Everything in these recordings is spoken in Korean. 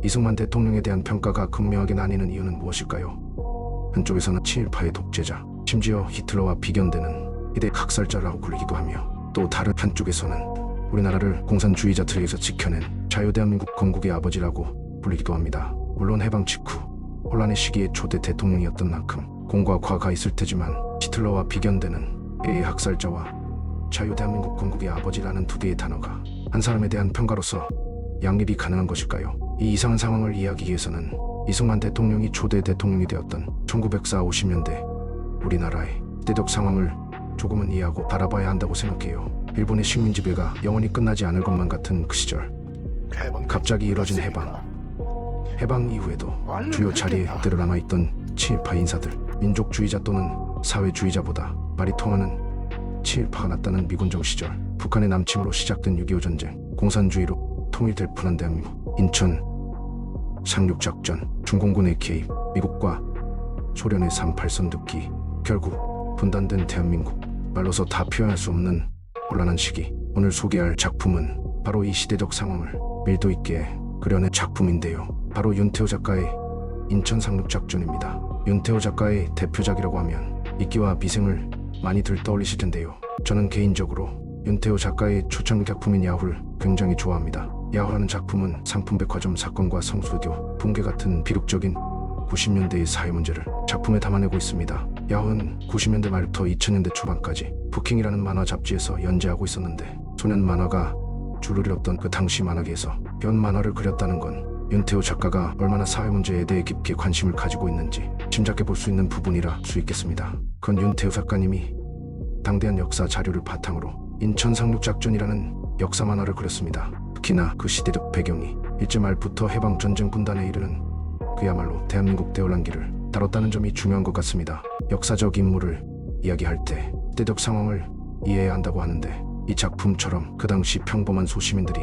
이승만 대통령에 대한 평가가 극명하게 나뉘는 이유는 무엇일까요? 한쪽에서는 친일파의 독재자, 심지어 히틀러와 비견되는 이대 학살자라고 불리기도 하며, 또 다른 한쪽에서는 우리나라를 공산주의자들에 의해서 지켜낸 자유대한민국 건국의 아버지라고 불리기도 합니다. 물론 해방 직후 혼란의 시기에 초대 대통령이었던 만큼 공과 과가 있을 테지만, 히틀러와 비견되는 A의 학살자와 자유대한민국 건국의 아버지라는 두 개의 단어가 한 사람에 대한 평가로서 양립이 가능한 것일까요? 이 이상한 상황을 이해하기 위해서는 이승만 대통령이 초대 대통령이 되었던 1940~50년대 우리나라의 시대적 상황을 조금은 이해하고 바라봐야 한다고 생각해요. 일본의 식민 지배가 영원히 끝나지 않을 것만 같은 그 시절, 갑자기 이뤄진 해방 이후에도 주요 자리에 그대로 남아있던 친일파 인사들, 민족주의자 또는 사회주의자보다 말이 통하는 친일파가 낫다는 미군정 시절, 북한의 남침으로 시작된 6.25 전쟁, 공산주의로 통일될 뻔한 대한민국, 인천 상륙작전, 중공군의 개입, 미국과 소련의 38선 듣기, 결국 분단된 대한민국, 말로서 다 표현할 수 없는 곤란한 시기. 오늘 소개할 작품은 바로 이 시대적 상황을 밀도 있게 그려낸 작품인데요. 바로 윤태호 작가의 인천 상륙작전입니다. 윤태호 작가의 대표작이라고 하면 이끼와 미생을 많이들 떠올리실 텐데요. 저는 개인적으로 윤태호 작가의 초창기 작품인 야후를 굉장히 좋아합니다. 야후라는 작품은 상품백화점 사건과 성수교 붕괴 같은 비극적인 90년대의 사회 문제를 작품에 담아내고 있습니다. 야후는 90년대 말부터 2000년대 초반까지 부킹이라는 만화 잡지에서 연재하고 있었는데, 소년 만화가 줄을 잃었던 그 당시 만화계에서 연 만화를 그렸다는 건 윤태호 작가가 얼마나 사회 문제에 대해 깊게 관심을 가지고 있는지 짐작해 볼 수 있는 부분이라 수 있겠습니다. 그건 윤태호 작가님이 당대한 역사 자료를 바탕으로 인천 상륙작전이라는 역사 만화를 그렸습니다. 특히나 그 시대적 배경이 일제 말부터 해방 전쟁 분단에 이르는 그야말로 대한민국 대혼란기를 다뤘다는 점이 중요한 것 같습니다. 역사적 인물을 이야기할 때 시대적 상황을 이해해야 한다고 하는데, 이 작품처럼 그 당시 평범한 소시민들이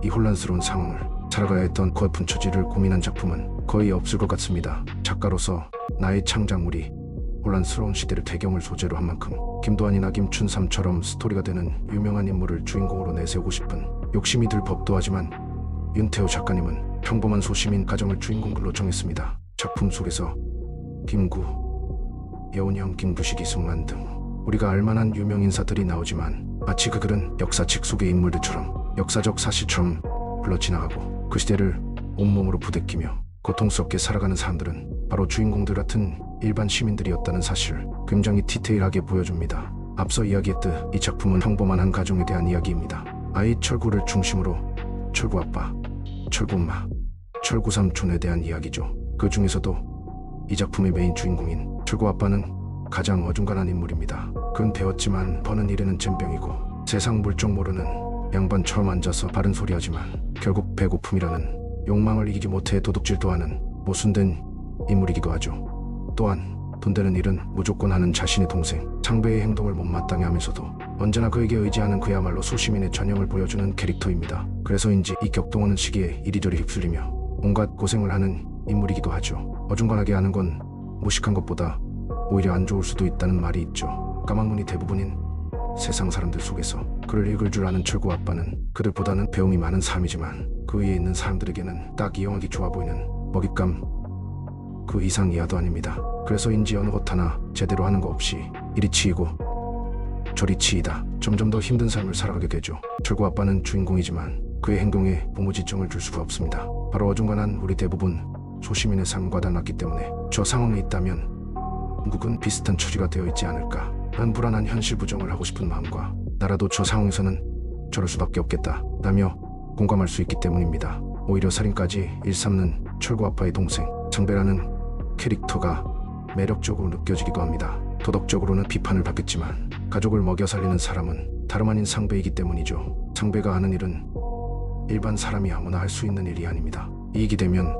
이 혼란스러운 상황을 살아가야 했던 그 아픈 처지를 고민한 작품은 거의 없을 것 같습니다. 작가로서 나의 창작물이 혼란스러운 시대를 배경을 소재로 한 만큼 김도환이나 김춘삼처럼 스토리가 되는 유명한 인물을 주인공으로 내세우고 싶은 욕심이 들 법도 하지만, 윤태호 작가님은 평범한 소시민 가정을 주인공으로 정했습니다. 작품 속에서 김구, 여운형, 김구식, 이승만 등 우리가 알만한 유명 인사들이 나오지만, 마치 그들은 역사책 속의 인물들처럼 역사적 사실처럼 흘러 지나가고 그 시대를 온몸으로 부대끼며 고통스럽게 살아가는 사람들은 바로 주인공들 같은 일반 시민들이었다는 사실을 굉장히 디테일하게 보여줍니다. 앞서 이야기했듯 이 작품은 평범한 한 가정에 대한 이야기입니다. 아이 철구를 중심으로 철구 아빠, 철구 엄마, 철구 삼촌에 대한 이야기죠. 그 중에서도 이 작품의 메인 주인공인 철구 아빠는 가장 어중간한 인물입니다. 그는 배웠지만 버는 일에는 젬병이고, 세상 물정 모르는 양반처럼 앉아서 바른 소리하지만 결국 배고픔이라는 욕망을 이기지 못해 도둑질도 하는 모순된 인물이기도 하죠. 또한 돈 되는 일은 무조건 하는 자신의 동생 상배의 행동을 못마땅해 하면서도 언제나 그에게 의지하는 그야말로 소시민의 전형을 보여주는 캐릭터입니다. 그래서인지 이 격동하는 시기에 이리저리 휩쓸리며 온갖 고생을 하는 인물이기도 하죠. 어중간하게 하는 건 무식한 것보다 오히려 안 좋을 수도 있다는 말이 있죠. 까만 눈이 대부분인 세상 사람들 속에서 그를 읽을 줄 아는 철구 아빠는 그들보다는 배움이 많은 사람이지만, 그 위에 있는 사람들에게는 딱 이용하기 좋아 보이는 먹잇감 그 이상 이하도 아닙니다. 그래서인지 어느 것 하나 제대로 하는 거 없이 이리 치이고 저리 치이다 점점 더 힘든 삶을 살아가게 되죠. 철구 아빠는 주인공이지만 그의 행동에 무무지정을 줄 수가 없습니다. 바로 어중간한 우리 대부분 소시민의 삶과 닮았기 때문에 저 상황에 있다면 한국은 비슷한 처지가 되어 있지 않을까 하는 불안한 현실 부정을 하고 싶은 마음과, 나라도 저 상황에서는 저럴 수밖에 없겠다 라며 공감할 수 있기 때문입니다. 오히려 살인까지 일삼는 철구 아빠의 동생 상배라는 캐릭터가 매력적으로 느껴지기도 합니다. 도덕적으로는 비판을 받겠지만 가족을 먹여 살리는 사람은 다름 아닌 상배이기 때문이죠. 상배가 하는 일은 일반 사람이 아무나 할 수 있는 일이 아닙니다. 이익이 되면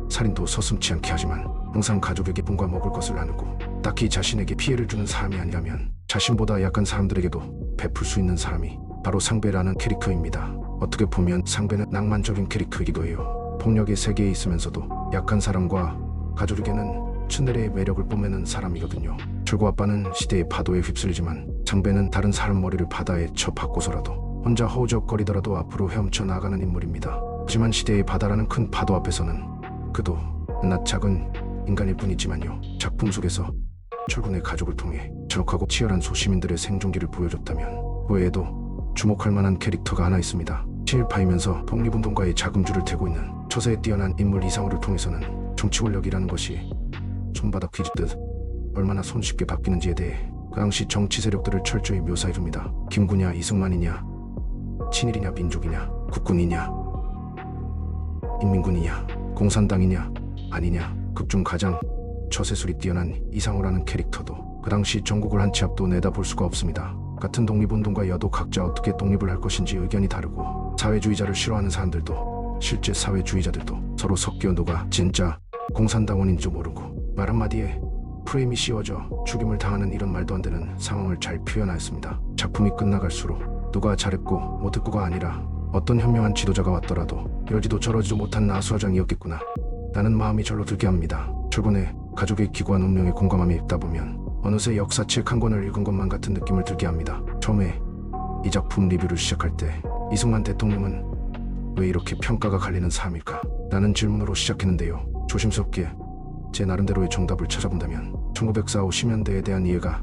살인도 서슴지 않게 하지만 항상 가족에게 분과 먹을 것을 나누고, 딱히 자신에게 피해를 주는 사람이 아니라면 자신보다 약한 사람들에게도 베풀 수 있는 사람이 바로 상배라는 캐릭터입니다. 어떻게 보면 상배는 낭만적인 캐릭터이기도 해요. 폭력의 세계에 있으면서도 약한 사람과 가족에게는 츤데레의 매력을 뽐내는 사람이거든요. 철구 아빠는 시대의 파도에 휩쓸리지만, 상배는 다른 사람 머리를 바다에 쳐 박고서라도 혼자 허우적거리더라도 앞으로 헤엄쳐 나가는 인물입니다. 하지만 시대의 바다라는 큰 파도 앞에서는 그도 낯 작은 인간일 뿐이지만요. 작품 속에서 철군의 가족을 통해 전혹하고 치열한 소시민들의 생존기를 보여줬다면 그 외에도 주목할 만한 캐릭터가 하나 있습니다. 친일파이면서 독립운동가의 자금줄을 태고 있는 처세에 뛰어난 인물 이상호를 통해서는 정치 권력이라는 것이 손바닥 뒤집듯 얼마나 손쉽게 바뀌는지에 대해 그 당시 정치 세력들을 철저히 묘사해줍니다. 김구냐 이승만이냐, 친일이냐 민족이냐, 국군이냐, 인민군이냐, 공산당이냐 아니냐. 극중 가장 처세술이 뛰어난 이상호라는 캐릭터도 그 당시 전국을 한 치 앞도 내다볼 수가 없습니다. 같은 독립운동가여도 각자 어떻게 독립을 할 것인지 의견이 다르고 사회주의자를 싫어하는 사람들도 실제 사회주의자들도 서로 섞여 누가 진짜 공산당원인지 모르고 말 한마디에 프레임이 씌워져 죽임을 당하는 이런 말도 안 되는 상황을 잘 표현하였습니다. 작품이 끝나갈수록 누가 잘했고 못했고가 아니라 어떤 현명한 지도자가 왔더라도 이러지도 저러지도 못한 나수화장이었겠구나 라는 마음이 절로 들게 합니다. 철군의 가족의 기구한 운명에 공감함이 있다 보면 어느새 역사책 한 권을 읽은 것만 같은 느낌을 들게 합니다. 처음에 이 작품 리뷰를 시작할 때 이승만 대통령은 왜 이렇게 평가가 갈리는 사람일까? 라는 질문으로 시작했는데요. 조심스럽게 제 나름대로의 정답을 찾아본다면 1940, 50년대에 대한 이해가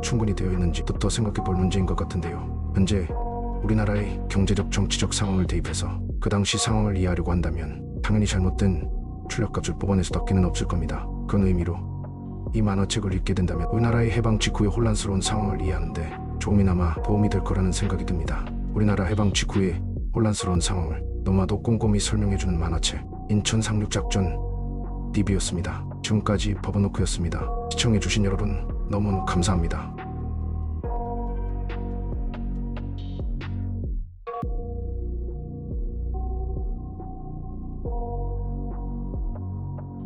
충분히 되어 있는지부터 생각해 볼 문제인 것 같은데요. 현재 우리나라의 경제적 정치적 상황을 대입해서 그 당시 상황을 이해하려고 한다면 당연히 잘못된 출력값을 뽑아낼 수밖에는 없을 겁니다. 그런 의미로 이 만화책을 읽게 된다면 우리나라의 해방 직후의 혼란스러운 상황을 이해하는데 조금이나마 도움이 될 거라는 생각이 듭니다. 우리나라 해방 직후의 혼란스러운 상황을 너무나도 꼼꼼히 설명해주는 만화책 인천 상륙작전 리뷰였습니다. 지금까지 버버노크였습니다. 시청해주신 여러분 너무 감사합니다.